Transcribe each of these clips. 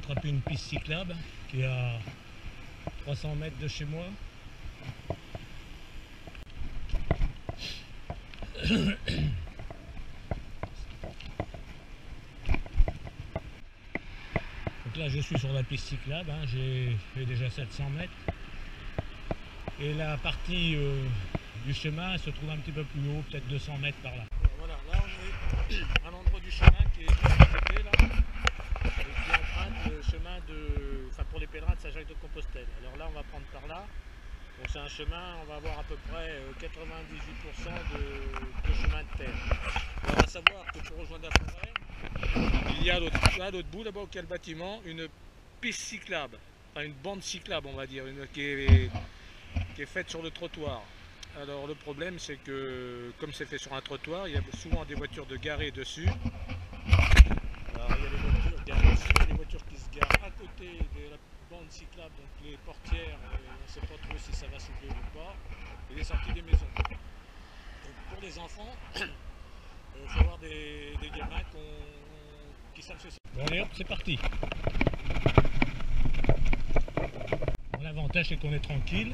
attrapé une piste cyclable qui est à 300 mètres de chez moi. Donc là je suis sur la piste cyclable, hein, j'ai fait déjà 700 mètres. Et la partie du chemin se trouve un petit peu plus haut, peut-être 200 mètres par là. Voilà, là on est à l'endroit du chemin qui est à côté là, et qui emprunte le chemin pour les pèlerins de Saint-Jacques-de-Compostelle. Alors là on va prendre par là. Donc c'est un chemin, on va avoir à peu près 98% de chemin de terre. Alors à savoir que pour rejoindre la forêt, il y a à l'autre bout là-bas auquel bâtiment une piste cyclable, enfin une bande cyclable on va dire, qui est faite sur le trottoir. Alors le problème c'est que comme c'est fait sur un trottoir, il y a souvent des voitures de garées dessus. Alors il y a des voitures garées dessus, il y a des voitures qui se garent à côté de la bande cyclable, donc les portières, on ne sait pas trop si ça va s'ouvrir ou pas, et les sorties des maisons. Donc pour les enfants, il faut avoir des gamins qui savent se sortir. Bon allez hop, c'est parti. Bon, l'avantage c'est qu'on est tranquille.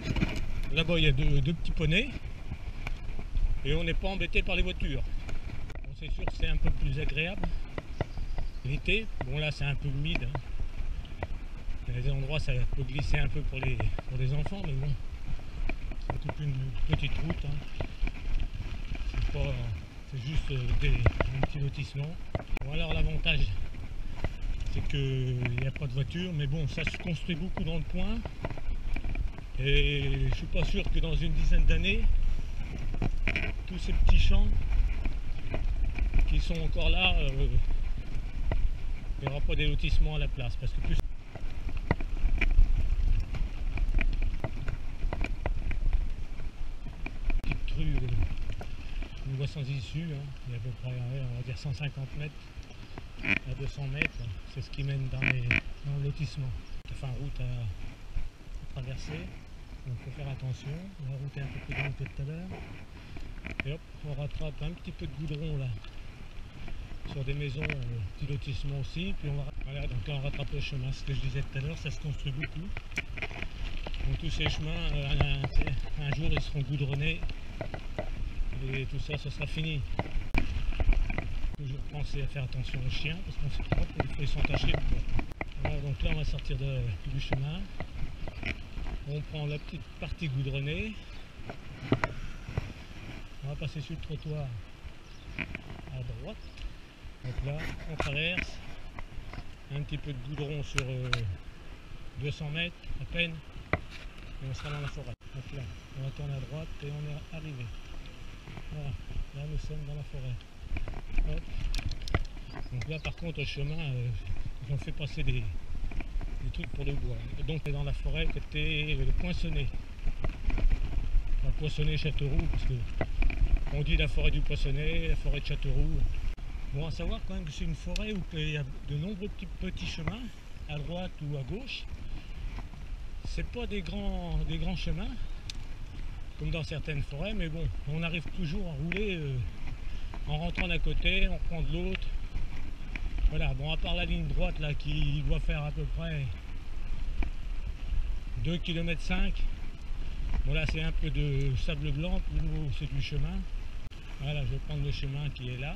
Là-bas il y a deux petits poneys et on n'est pas embêté par les voitures. Bon, c'est sûr que c'est un peu plus agréable l'été. Bon là c'est un peu humide, hein. Il y a des endroits ça peut glisser un peu pour les enfants, mais bon, c'est toute une petite route, hein. C'est juste un petit lotissement. Bon, alors l'avantage c'est qu'il n'y a pas de voiture, mais bon ça se construit beaucoup dans le coin. Et je suis pas sûr que dans une dizaine d'années, tous ces petits champs qui sont encore là, il n'y aura pas des lotissements à la place. Parce que plus petite rue, une voie sans issue, hein. Il y a à peu près, on va dire 150 mètres à 200 mètres, c'est ce qui mène dans le lotissement. Enfin, route à traverser. Donc il faut faire attention, la route est un peu plus grande que tout à l'heure. Et hop, on rattrape un petit peu de goudron là, sur des maisons, petit lotissement aussi. Puis voilà, donc là on rattrape le chemin, ce que je disais tout à l'heure, ça se construit beaucoup. Donc tous ces chemins, un jour ils seront goudronnés et tout ça, ce sera fini. Toujours penser à faire attention aux chiens, parce qu'on sait pas, des fois ils sont attachés. Voilà, donc là on va sortir du chemin. On prend la petite partie goudronnée, on va passer sur le trottoir à droite, donc là on traverse, un petit peu de goudron sur 200 mètres à peine, et on sera dans la forêt. Donc là on va tourner à droite et on est arrivé. Voilà, là nous sommes dans la forêt. Hop. Donc là par contre au chemin, ils ont fait passer des trucs pour le bois. Et donc dans la forêt côté le Poinçonnet. La Poinçonnet Châteauroux, parce que on dit la forêt du Poinçonnet, la forêt de Châteauroux. Bon, à savoir quand même que c'est une forêt où il y a de nombreux petits chemins, à droite ou à gauche. C'est pas des grands chemins, comme dans certaines forêts, mais bon, on arrive toujours à rouler en rentrant d'un côté, on reprend de l'autre. Voilà, bon, à part la ligne droite là qui doit faire à peu près 2,5 km. Bon là c'est un peu de sable blanc, plus haut c'est du chemin. Voilà, je vais prendre le chemin qui est là.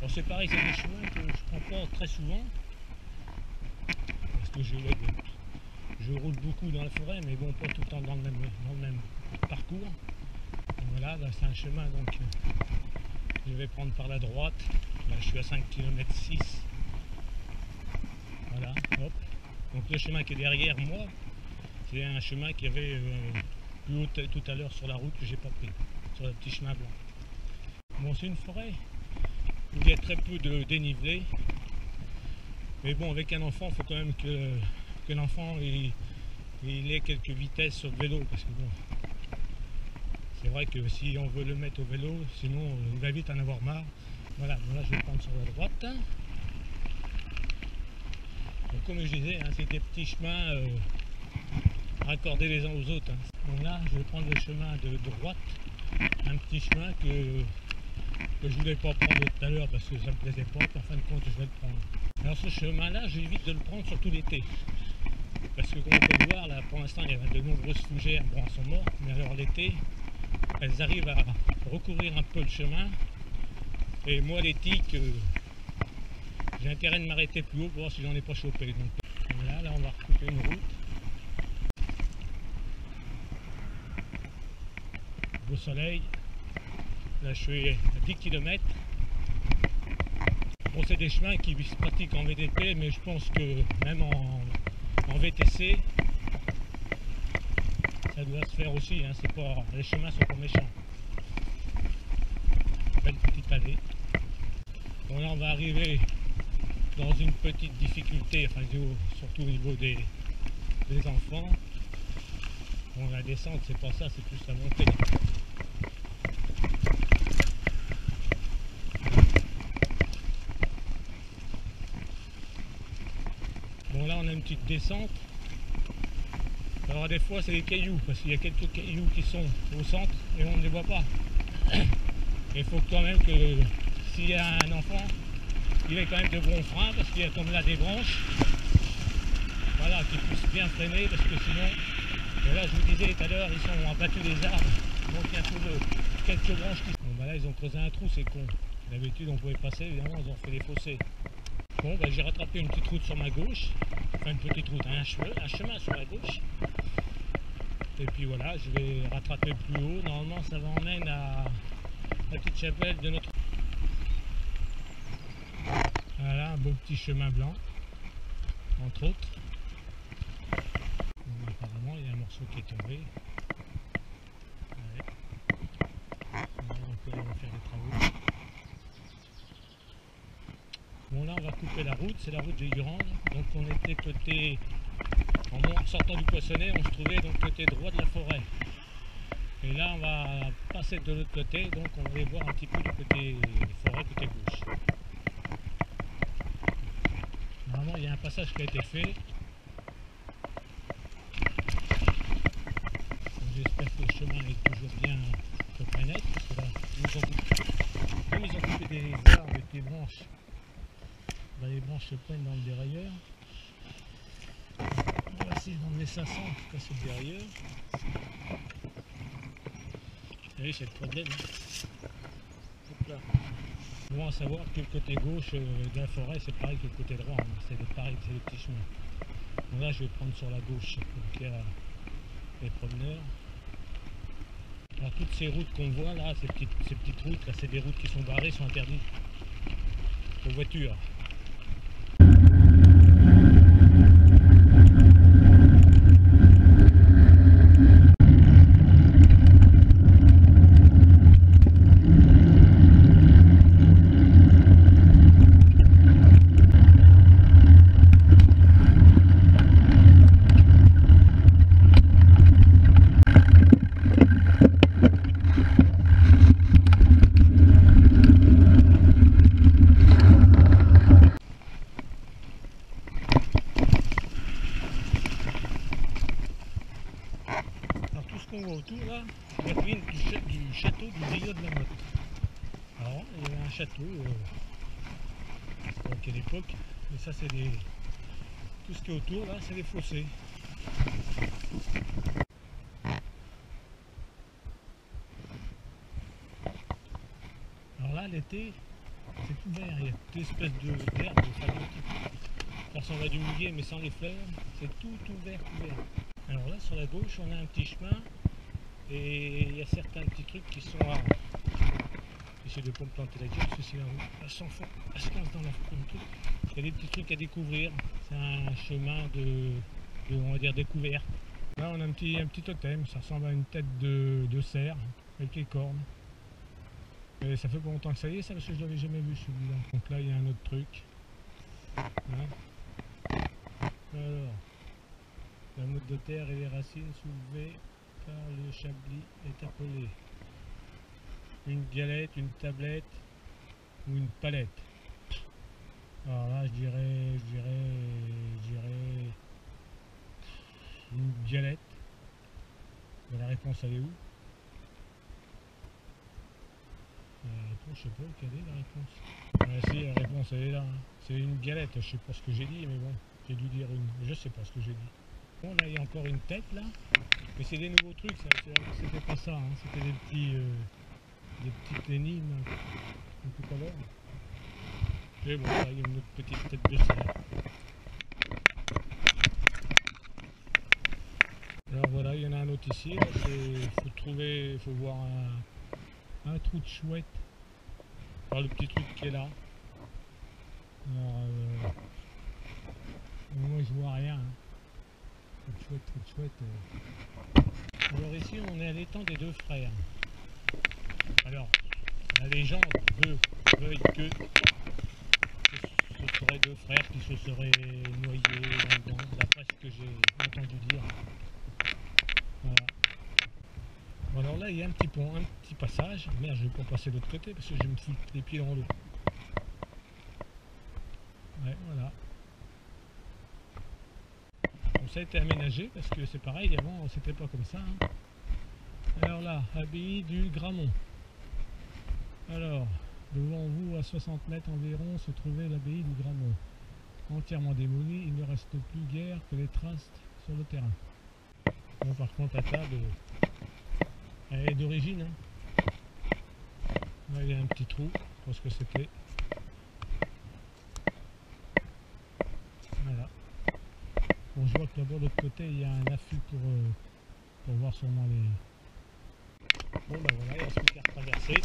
Bon c'est pareil, c'est des chemins que je prends pas très souvent. Parce que je roule beaucoup dans la forêt, mais bon pas tout le temps dans le même parcours. Et voilà, là c'est un chemin donc je vais prendre par la droite. Là je suis à 5,6 km. Voilà, hop. Donc le chemin qui est derrière moi, c'est un chemin qui avait plus haut tout à l'heure sur la route que j'ai pas pris, sur le petit chemin blanc. Bon, c'est une forêt où il y a très peu de dénivelé, mais bon, avec un enfant, il faut quand même que l'enfant il ait quelques vitesses sur le vélo, parce que bon, c'est vrai que si on veut le mettre au vélo, sinon il va vite en avoir marre. Voilà, bon, là je vais prendre sur la droite. Donc, comme je disais, hein, c'est des petits chemins raccordés les uns aux autres. Hein. Donc là, je vais prendre le chemin de droite, un petit chemin que je voulais pas prendre tout à l'heure parce que ça me plaisait pas, puis en fin de compte je vais le prendre. Alors ce chemin-là, j'évite de le prendre surtout l'été. Parce que comme on peut le voir, là pour l'instant il y a de nombreuses fougères, bon elles sont mortes, mais alors l'été, elles arrivent à recouvrir un peu le chemin. Et moi les tiques, j'ai intérêt de m'arrêter plus haut pour voir si j'en ai pas chopé. Donc voilà, là on va recouper une route. Beau soleil. Là je suis à 10 km. Bon, c'est des chemins qui se pratiquent en VTT, mais je pense que même en VTC, ça doit se faire aussi. Hein. C'est pas, les chemins sont pas méchants. Belle petite allée. Bon, là on va arriver dans une petite difficulté, enfin surtout au niveau des enfants. Bon, la descente c'est pas ça, c'est plus la montée. Bon, là on a une petite descente. Alors des fois c'est des cailloux, parce qu'il y a quelques cailloux qui sont au centre et on ne les voit pas. Il faut quand même que s'il y a un enfant, il ait quand même de bons freins, parce qu'il y a comme là des branches, voilà, qui puissent bien freiner, parce que sinon, et là je vous disais tout à l'heure, ils sont abattus des arbres, donc il y a quelques branches qui... Bon bah là ils ont creusé un trou, c'est con. D'habitude on pouvait passer, évidemment ils ont fait des fossés. Bon bah j'ai rattrapé une petite route sur ma gauche, enfin une petite route, un chemin sur la gauche. Et puis voilà, je vais rattraper plus haut. Normalement, ça va emmène à la petite chapelle de notre... Voilà, un beau petit chemin blanc, entre autres. Bon, apparemment, il y a un morceau qui est tombé. Ouais. On va faire les travaux. Bon, là, on va couper la route. C'est la route de Durande. Donc, on était côté... En sortant du Poissonnet, on se trouvait donc côté droit de la forêt. Et là, on va passer de l'autre côté, donc on va aller voir un petit peu du côté forêt, côté gauche. Normalement, il y a un passage qui a été fait. J'espère que le chemin est toujours bien à peu près net, parce que là, comme ils ont coupé des arbres avec des branches, bah, les branches se prennent dans le dérailleur. On va essayer d'emmener ça sans casser le dérailleur. Oui, c'est le problème. Hop là. Bon, à savoir que le côté gauche de la forêt, c'est pareil que le côté droit. Hein. C'est pareil, c'est les petits chemins. Donc là, je vais prendre sur la gauche, donc il y a les promeneurs. Alors toutes ces routes qu'on voit là, ces petites routes, là, c'est des routes qui sont barrées, sont interdites aux voitures. qu'on voit autour là, c'est la ruine du château du Rio de la Motte. Alors il y avait un château à quelle époque, mais ça c'est des... tout ce qui est autour là c'est des fossés. Alors là l'été c'est tout vert, il y a toute espèce d'herbe, ça ressemble à du muguet mais sans les fleurs, c'est tout vert, tout vert. Alors là sur la gauche on a un petit chemin et il y a certains petits trucs qui sont à... J'essaie de ne pas me planter la gueule parce que si elle s'enfonce, elle se lance dans le truc. Il y a des petits trucs à découvrir, c'est un chemin de on va dire découverte. Là on a un petit totem, ça ressemble à une tête de cerf avec les cornes. Et ça fait pas longtemps que ça y est ça parce que je l'avais jamais vu celui-là. Donc là il y a un autre truc. Hein, alors, la motte de terre et les racines soulevées par le chablis est appelée une galette, une tablette ou une palette. Alors là je dirais une galette. Mais la réponse elle est où? Je sais pas où quelle est la réponse. Ah si, la réponse elle est là. Hein. C'est une galette, je sais pas ce que j'ai dit, mais bon, j'ai dû dire une. Je sais pas ce que j'ai dit. Bon, là il y a encore une tête là. Mais c'est des nouveaux trucs, ça. C'était pas ça, hein. C'était des petites énigmes tout à l'heure. Et bon, là il y a une autre petite tête de cerf. Alors voilà, il y en a un autre ici. Il faut trouver, il faut voir un trou de chouette. Alors le petit truc qui est là. Alors, moi je vois rien. Hein. Trou de chouette. Alors ici on est à l'étang des deux frères. Alors la légende veut que ce seraient deux frères qui se seraient noyés là-dedans, d'après ce que j'ai entendu dire. Voilà. Bon, alors là il y a un petit pont, un petit passage. Merde, je vais pas passer de l'autre côté parce que je me fous les pieds dans l'eau. Ouais, voilà. Bon, ça a été aménagé parce que c'est pareil, avant c'était pas comme ça. Hein. Alors là, abbaye du Gramont. Alors, devant vous, à 60 mètres environ, se trouvait l'abbaye du Gramont. Entièrement démolie, il ne reste plus guère que les traces sur le terrain. Bon, par contre, la table, elle est d'origine. Hein. Là, il y a un petit trou, je pense que c'était. Voilà. Bon, je vois que là-bas, de l'autre côté, il y a un affût pour voir sûrement les... Bon, ben voilà, il reste plus qu'à retraverser.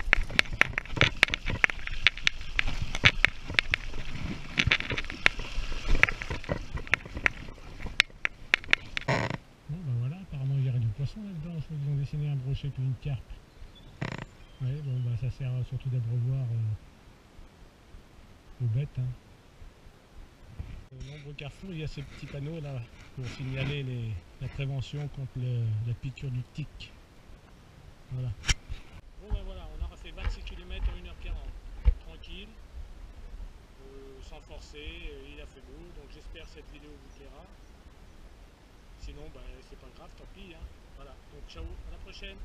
Bon, ben voilà, apparemment, il y aurait du poisson là-dedans. Je crois qu'ils ont dessiné un brochet puis une carpe. Ouais, bon, bah ça sert surtout d'abreuvoir aux bêtes. Hein. Au nombreux carrefours, il y a ces petits panneaux là pour signaler la prévention contre la piqûre du tic. Voilà. Bon ben voilà, on aura fait 26 km en 1h40. Tranquille, sans forcer, il a fait beau, donc j'espère que cette vidéo vous plaira. Sinon, ben, c'est pas grave, tant pis. Hein. Voilà, donc ciao, à la prochaine.